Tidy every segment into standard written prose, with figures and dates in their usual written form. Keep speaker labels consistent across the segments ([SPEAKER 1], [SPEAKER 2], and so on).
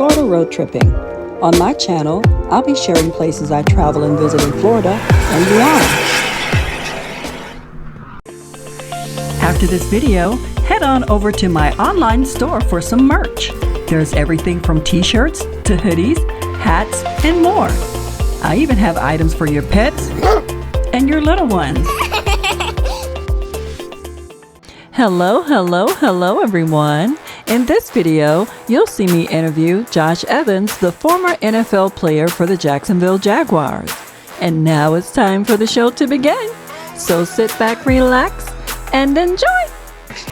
[SPEAKER 1] Florida road tripping. On my channel, I'll be sharing places I travel and visit in Florida and beyond. After this video, head on over to my online store for some merch. There's everything from t-shirts to hoodies, hats, and more. I even have items for your pets and your little ones. Hello everyone. In this video, you'll see me interview Josh Evans, the former NFL player for the Jacksonville Jaguars. And now it's time for the show to begin. So sit back, relax, and enjoy.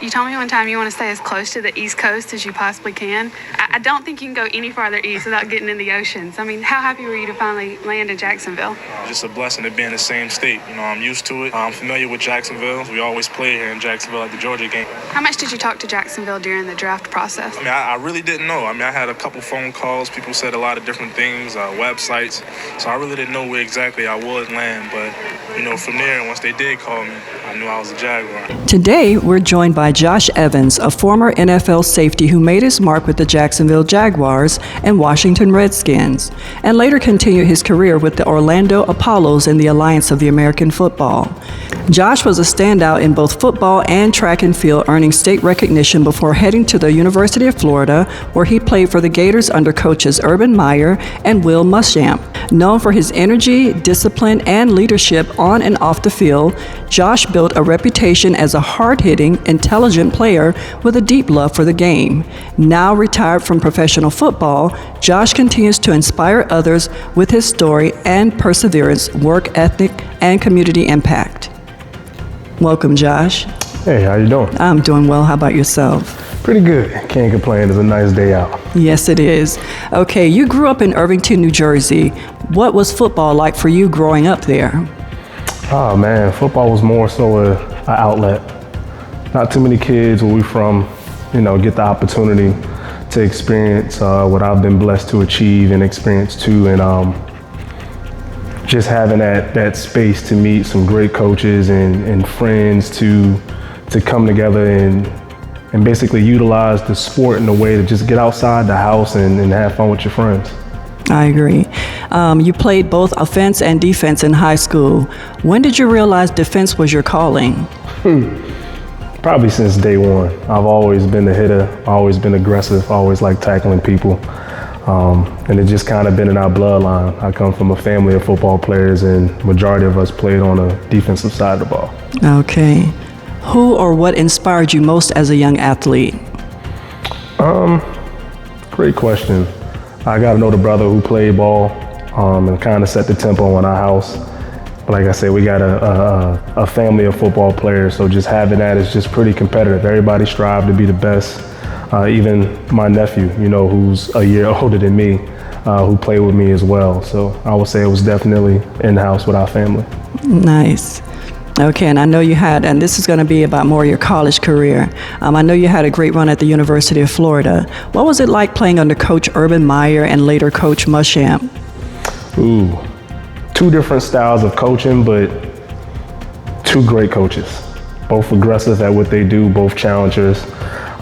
[SPEAKER 2] You told me one time you want to stay as close to the East Coast as you possibly can. I don't think you can go any farther east without getting in the oceans. I mean, how happy were you to finally land in Jacksonville?
[SPEAKER 3] Just a blessing to be in the same state. You know, I'm used to it. I'm familiar with Jacksonville. We always play here in Jacksonville at the Georgia game.
[SPEAKER 2] How much did you talk to Jacksonville during the draft process?
[SPEAKER 3] I mean, I really didn't know. I mean, I had a couple phone calls. People said a lot of different things, websites. So I really didn't know where exactly I would land. But, you know, from there, once they did call me, I knew I was a Jaguar.
[SPEAKER 1] Today, we're joined by Josh Evans, a former NFL safety who made his mark with the Jacksonville Jaguars and Washington Redskins, and later continued his career with the Orlando Apollos in the Alliance of the American Football. Josh was a standout in both football and track and field, earning state recognition before heading to the University of Florida, where he played for the Gators under coaches Urban Meyer and Will Muschamp. Known for his energy, discipline, and leadership on and off the field, Josh built a reputation as a hard-hitting, intelligent player with a deep love for the game. Now retired from professional football, Josh continues to inspire others with his story and perseverance, work ethic, and community impact. Welcome, Josh.
[SPEAKER 4] Hey, how you doing?
[SPEAKER 1] I'm doing well. How about yourself?
[SPEAKER 4] Pretty good. Can't complain. It's a nice day out.
[SPEAKER 1] Yes, it is. Okay, you grew up in Irvington, New Jersey. What was football like for you growing up there?
[SPEAKER 4] Oh man, football was more so an outlet. Not too many kids where we from, you know, get the opportunity to experience what I've been blessed to achieve and experience too. And just having that space to meet some great coaches and friends to come together and basically utilize the sport in a way to just get outside the house and have fun with your friends.
[SPEAKER 1] I agree. You played both offense and defense in high school. When did you realize defense was your calling?
[SPEAKER 4] Probably since day one. I've always been a hitter, always been aggressive, always liked tackling people. And it just kind of been in our bloodline. I come from a family of football players, and majority of us played on the defensive side of the ball.
[SPEAKER 1] Okay. Who or what inspired you most as a young athlete?
[SPEAKER 4] Great question. I got to know the brother who played ball and kind of set the tempo in our house. But like I said, we got a family of football players, so just having that is just pretty competitive. Everybody strive to be the best. Even my nephew, you know, who's a year older than me, who played with me as well. So I would say it was definitely in-house with our family.
[SPEAKER 1] Nice. Okay, and I know you had, and this is going to be about more your college career. I know you had a great run at the University of Florida. What was it like playing under Coach Urban Meyer and later Coach Muschamp?
[SPEAKER 4] Ooh, two different styles of coaching, but two great coaches. Both aggressive at what they do, both challengers.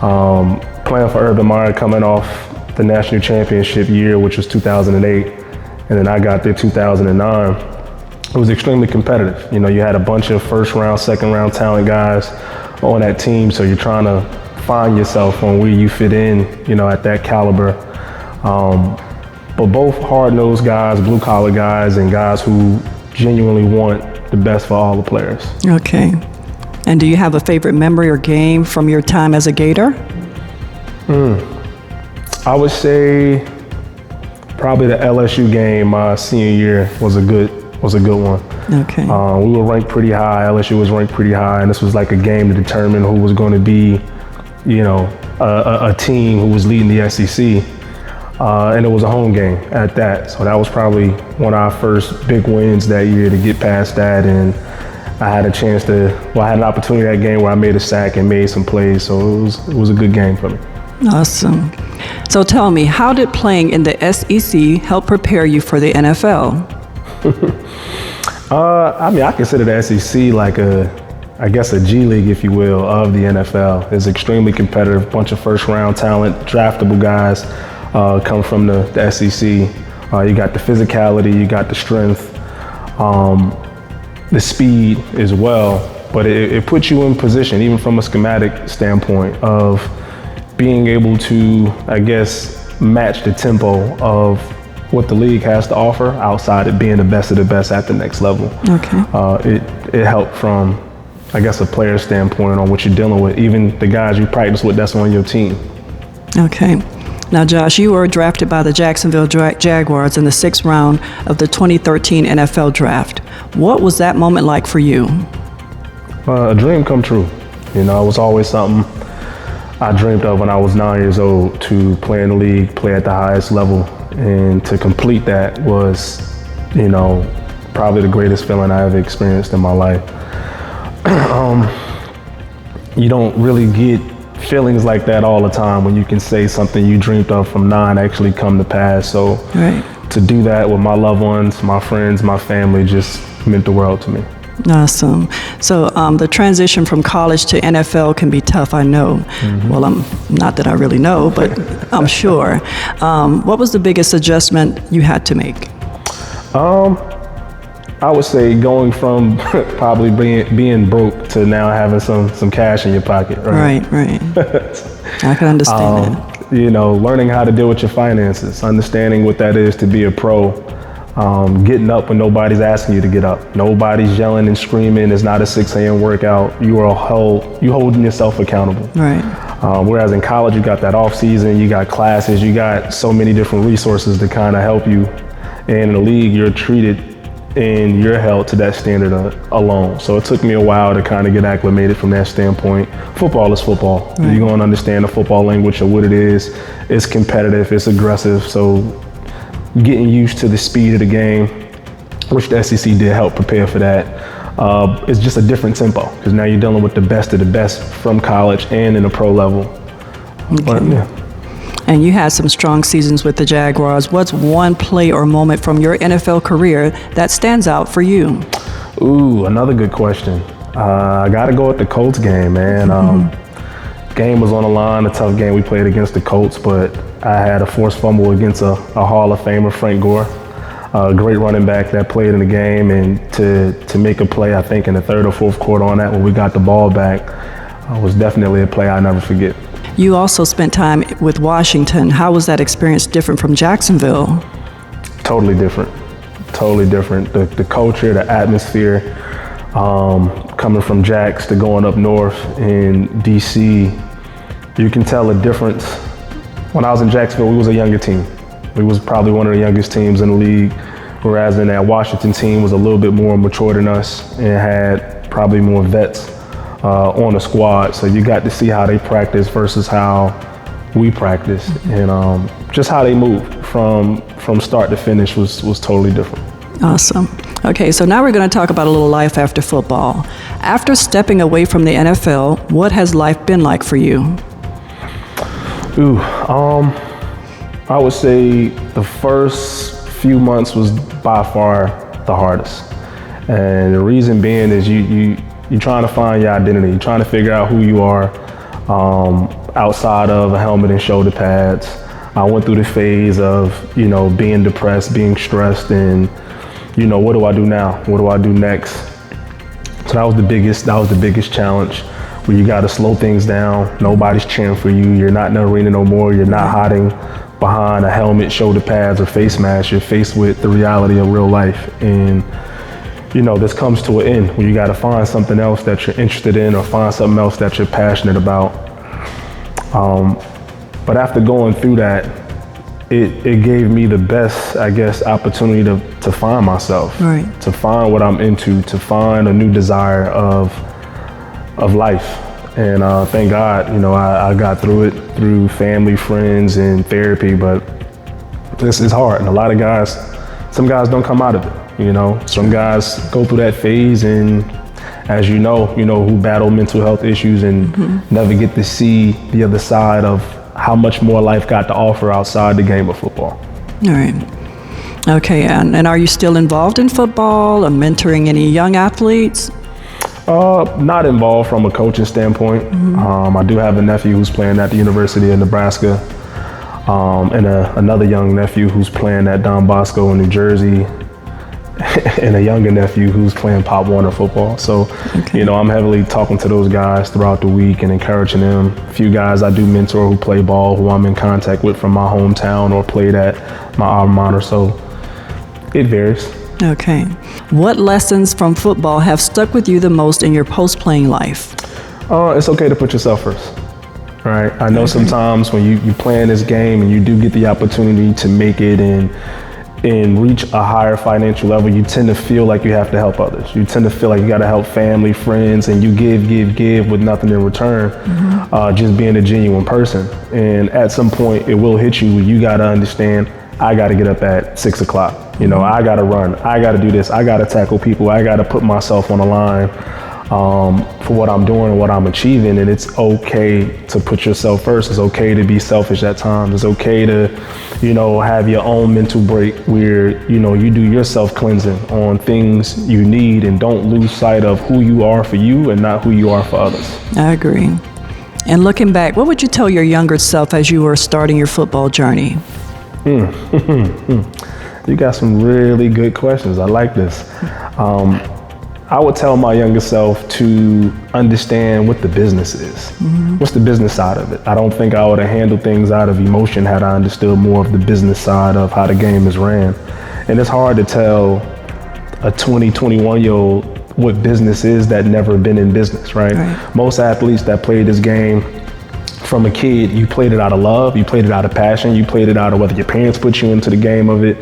[SPEAKER 4] Playing for Urban Meyer coming off the national championship year, which was 2008, and then I got there 2009. It was extremely competitive. You know, you had a bunch of first round, second round talent guys on that team, so you're trying to find yourself on where you fit in, you know, at that caliber. But both hard-nosed guys, blue-collar guys, and guys who genuinely want the best for all the players.
[SPEAKER 1] Okay. And do you have a favorite memory or game from your time as a Gator?
[SPEAKER 4] I would say probably the LSU game my senior year was a good one.
[SPEAKER 1] Okay.
[SPEAKER 4] We were ranked pretty high. LSU was ranked pretty high, and this was like a game to determine who was going to be, you know, a team who was leading the SEC. And it was a home game at that. So that was probably one of our first big wins that year to get past that. And I had a chance to, I had an opportunity that game where I made a sack and made some plays. So it was a good game for me.
[SPEAKER 1] Awesome. So tell me, how did playing in the SEC help prepare you for the NFL?
[SPEAKER 4] I mean, I consider the SEC like I guess a G League, if you will, of the NFL. It's extremely competitive, bunch of first round talent, draftable guys, come from the SEC. You got the physicality, you got the strength, the speed as well. But it puts you in position, even from a schematic standpoint, of being able to, I guess, match the tempo of what the league has to offer outside of being the best of the best at the next level.
[SPEAKER 1] Okay.
[SPEAKER 4] It helped from, I guess, a player standpoint on what you're dealing with, even the guys you practice with that's on your team.
[SPEAKER 1] Okay. Now, Josh, you were drafted by the Jacksonville Jaguars in the 6th round of the 2013 NFL Draft. What was that moment like for you?
[SPEAKER 4] A dream come true. You know, it was always something I dreamed of when I was 9 years old, to play in the league, play at the highest level. And to complete that was, you know, probably the greatest feeling I ever experienced in my life. You don't really get feelings like that all the time when you can say something you dreamed of from 9 actually come to pass. So to do that with my loved ones, my friends, my family, just meant the world to me.
[SPEAKER 1] Awesome. So the transition from college to NFL can be tough, I know. Well, not that I really know, but I'm sure. What was the biggest adjustment you had to make?
[SPEAKER 4] I would say going from probably being broke to now having some cash in your pocket. Right.
[SPEAKER 1] I can understand that.
[SPEAKER 4] You know, learning how to deal with your finances, understanding what that is to be a pro. Getting up when nobody's asking you to get up. Nobody's yelling and screaming. It's not a 6 a.m. workout. You holding yourself accountable.
[SPEAKER 1] Right.
[SPEAKER 4] Whereas in college, you got that off season, you got classes, you got so many different resources to kind of help you. And in the league, you're treated and you're held to that standard alone. So it took me a while to kind of get acclimated from that standpoint. Football is football. Right. You're going to understand the football language of what it is. It's competitive, it's aggressive. So getting used to the speed of the game, which the SEC did help prepare for that. It's just a different tempo because now you're dealing with the best of the best from college and in the pro level.
[SPEAKER 1] Okay.
[SPEAKER 4] But, yeah.
[SPEAKER 1] And you had some strong seasons with the Jaguars. What's one play or moment from your NFL career that stands out for you?
[SPEAKER 4] Ooh, another good question. I got to go with the Colts game, man. Game was on the line, a tough game we played against the Colts, but I had a forced fumble against a Hall of Famer, Frank Gore, a great running back that played in the game, and to make a play, I think in the 3rd or 4th quarter on that when we got the ball back, was definitely a play I never forget.
[SPEAKER 1] You also spent time with Washington. How was that experience different from Jacksonville?
[SPEAKER 4] Totally different. The culture, the atmosphere, coming from Jax to going up north in DC, you can tell a difference. When I was in Jacksonville, we was a younger team. We was probably one of the youngest teams in the league, whereas in that Washington team was a little bit more mature than us and had probably more vets on the squad. So you got to see how they practice versus how we practice, and just how they moved from start to finish was totally different.
[SPEAKER 1] Awesome. Okay, so now we're going to talk about a little life after football. After stepping away from the NFL, what has life been like for you?
[SPEAKER 4] I would say the first few months was by far the hardest. And the reason being is you're trying to find your identity. You're trying to figure out who you are outside of a helmet and shoulder pads. I went through the phase of, being depressed, being stressed, and, what do I do now? What do I do next? So that was the biggest challenge, where you got to slow things down. Nobody's cheering for you. You're not in the arena no more. You're not hiding behind a helmet, shoulder pads, or face mask. You're faced with the reality of real life. And, this comes to an end where you got to find something else that you're interested in or find something else that you're passionate about. But after going through that, it gave me the best, I guess, opportunity to find myself,
[SPEAKER 1] right,
[SPEAKER 4] to find what I'm into, to find a new desire of life. And thank God, I got through it through family, friends, and therapy, but this is hard. And a lot of guys, some guys don't come out of it, Some guys go through that phase, and as you know, who battle mental health issues and never get to see the other side of how much more life got to offer outside the game of football.
[SPEAKER 1] All right. Okay, and are you still involved in football or mentoring any young athletes?
[SPEAKER 4] Not involved from a coaching standpoint. I do have a nephew who's playing at the University of Nebraska. and another young nephew who's playing at Don Bosco in New Jersey, and a younger nephew who's playing Pop Warner football. So, I'm heavily talking to those guys throughout the week and encouraging them. A few guys I do mentor who play ball, who I'm in contact with from my hometown or played at my alma mater. So it varies.
[SPEAKER 1] Okay. What lessons from football have stuck with you the most in your post-playing life?
[SPEAKER 4] It's okay to put yourself first, right? I know sometimes when you play in this game and you do get the opportunity to make it and reach a higher financial level, you tend to feel like you have to help others. You tend to feel like you got to help family, friends, and you give with nothing in return, just being a genuine person. And at some point, it will hit you where you got to understand, I got to get up at 6 o'clock. I got to run. I got to do this. I got to tackle people. I got to put myself on the line for what I'm doing and what I'm achieving. And it's okay to put yourself first. It's okay to be selfish at times. It's okay to, have your own mental break where, you do your self-cleansing on things you need and don't lose sight of who you are for you and not who you are for others.
[SPEAKER 1] I agree. And looking back, what would you tell your younger self as you were starting your football journey?
[SPEAKER 4] You got some really good questions. I like this. I would tell my younger self to understand what the business is. What's the business side of it? I don't think I would have handled things out of emotion had I understood more of the business side of how the game is ran. And it's hard to tell a 20, 21-year-old what business is that never been in business, right? Most athletes that play this game from a kid, you played it out of love, you played it out of passion, you played it out of whether your parents put you into the game of it,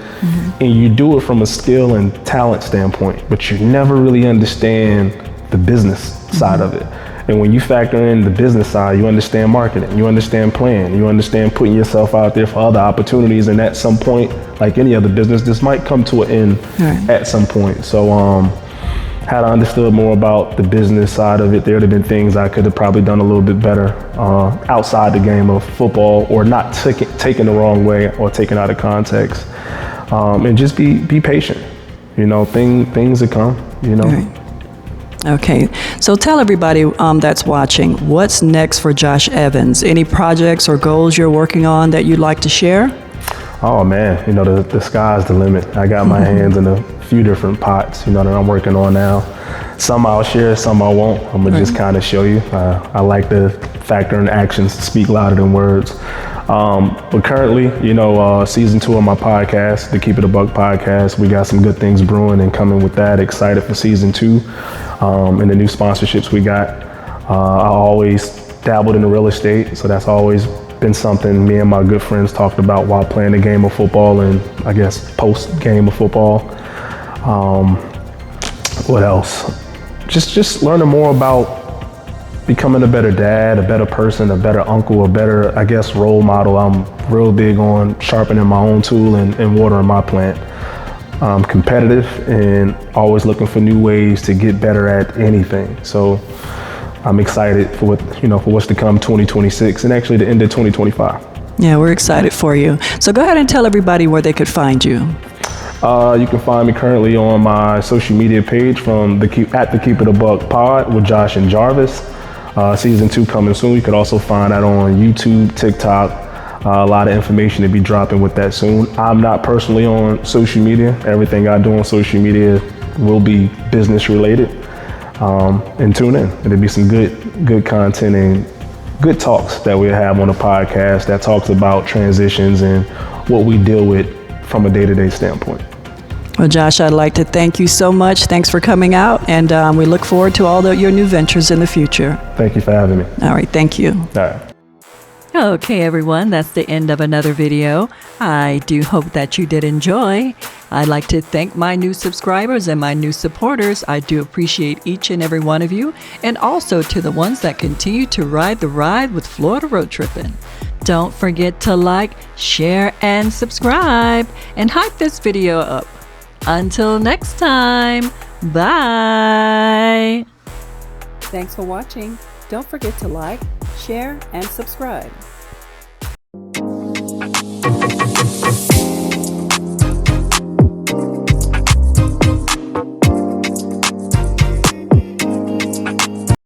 [SPEAKER 4] and you do it from a skill and talent standpoint, but you never really understand the business side of it. And when you factor in the business side, you understand marketing, you understand planning, you understand putting yourself out there for other opportunities, and at some point, like any other business, this might come to an end at some point. So had I understood more about the business side of it, there would have been things I could have probably done a little bit better outside the game of football, or not taken the wrong way or taken out of context. And just be patient. Things that come,
[SPEAKER 1] Okay, so tell everybody that's watching, what's next for Josh Evans? Any projects or goals you're working on that you'd like to share?
[SPEAKER 4] Oh man, the sky's the limit. I got my hands in a few different pots, that I'm working on now. Some I'll share, some I won't. I'm gonna just kind of show you. I like to factor in actions speak louder than words. But currently, season 2 of my podcast, the Keep It a Buck podcast, we got some good things brewing and coming with that. Excited for season 2 and the new sponsorships we got. I always dabbled in real estate, so that's always been something me and my good friends talked about while playing the game of football, and I guess post game of football. What else? Just learning more about becoming a better dad, a better person, a better uncle, a better, I guess, role model. I'm real big on sharpening my own tool and watering my plant. I'm competitive and always looking for new ways to get better at anything. So I'm excited for what's to come 2026 and actually the end of 2025.
[SPEAKER 1] Yeah, we're excited for you. So go ahead and tell everybody where they could find you.
[SPEAKER 4] You can find me currently on my social media page at the Keep It a Buck pod with Josh and Jarvis. Season 2 coming soon. You can also find that on YouTube, TikTok. A lot of information to be dropping with that soon. I'm not personally on social media. Everything I do on social media will be business related. And tune in. It'll be some good content and good talks that we'll have on the podcast that talks about transitions and what we deal with from a day-to-day standpoint.
[SPEAKER 1] Well, Josh, I'd like to thank you so much. Thanks for coming out, and we look forward to all your new ventures in the future.
[SPEAKER 4] Thank you for having me.
[SPEAKER 1] All right, thank you.
[SPEAKER 4] All right.
[SPEAKER 1] Okay, everyone, that's the end of another video. I do hope that you did enjoy. I'd like to thank my new subscribers and my new supporters. I do appreciate each and every one of you, and also to the ones that continue to ride the ride with Florida Road Trippin'. Don't forget to like, share, and subscribe, and hype this video up. Until next time, bye! Thanks for watching. Don't forget to like, share, and subscribe.